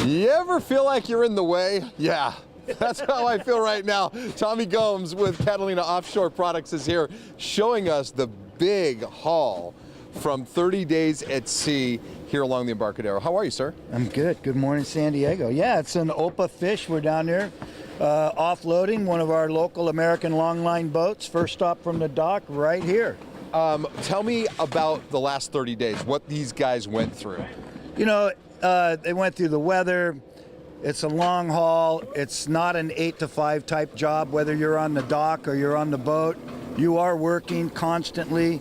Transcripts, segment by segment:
You ever feel like you're in the way? Yeah, that's how I feel right now. Tommy Gomes with Catalina Offshore Products is here showing us the big haul from 30 Days at Sea here along the Embarcadero. How are you, sir? I'm good. Good morning, San Diego. Yeah, it's an Opa fish. We're down there offloading one of our local American longline boats. First stop from the dock right here. Tell me about the last 30 days, what these guys went through. You know, they went through the weather. It's a long haul. It's not an 8 to 5 type job, whether you're on the dock or you're on the boat. You are working constantly.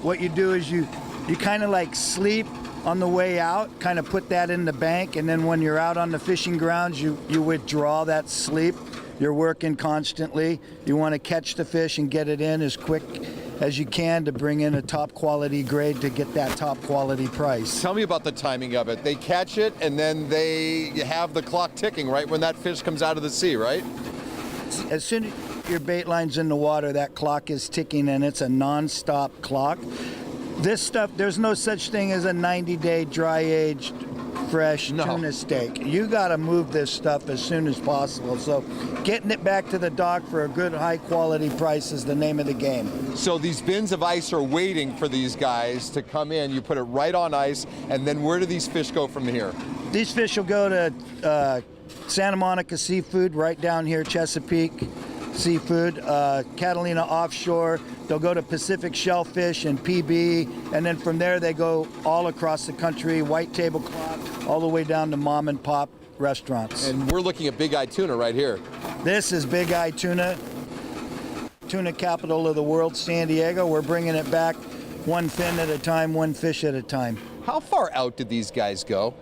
What you do is you kind of like sleep on the way out, kind of put that in the bank, and then when you're out on the fishing grounds, you withdraw that sleep. You're working constantly. You want to catch the fish and get it in as quick as you can to bring in a top quality grade to get that top quality price. Tell me about the timing of it. They catch it and then they have the clock ticking right when that fish comes out of the sea, right? As soon as your bait line's in the water, that clock is ticking, and it's a non-stop clock. This stuff, there's no such thing as a 90-day dry-aged fresh tuna steak. You got to move this stuff as soon as possible. So getting it back to the dock for a good high quality price is the name of the game. So these bins of ice are waiting for these guys to come in. You put it right on ice, and then where do these fish go from here? These fish will go to Santa Monica Seafood right down here, Chesapeake Seafood, Catalina Offshore. They'll go to Pacific Shellfish and PB, and then from there they go all across the country, white tablecloth, all the way down to mom and pop restaurants. And we're looking at Big Eye Tuna right here. This is Big Eye Tuna, tuna capital of the world, San Diego. We're bringing it back one fin at a time, one fish at a time. How far out did these guys go?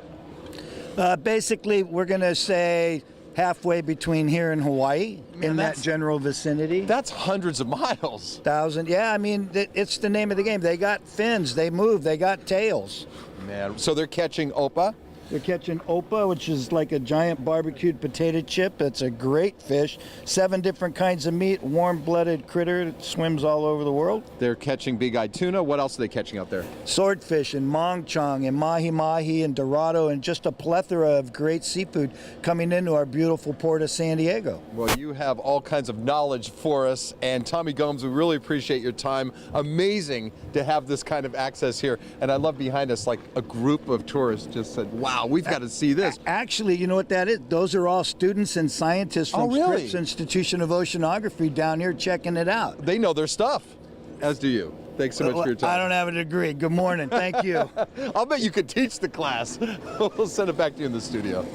Basically, we're going to say halfway between here and Hawaii, in that general vicinity. That's hundreds of miles. Yeah, I mean, it's the name of the game. They got fins, they move, they got tails. Man, so they're catching Opa? They're catching Opa, which is like a giant barbecued potato chip. It's a great fish. 7 different kinds of meat, warm-blooded critter that swims all over the world. They're catching big-eyed tuna. What else are they catching out there? Swordfish and mongchong and mahi-mahi and dorado and just a plethora of great seafood coming into our beautiful port of San Diego. Well, you have all kinds of knowledge for us. And Tommy Gomes, we really appreciate your time. Amazing to have this kind of access here. And I love behind us, like a group of tourists just said, wow, we've got to see this. Actually, you know what that is? Those are all students and scientists from Scripps Institution of Oceanography down here checking it out. They know their stuff, as do you. Thanks so much for your time. I don't have a degree. Good morning. Thank you. I'll bet you could teach the class. We'll send it back to you in the studio.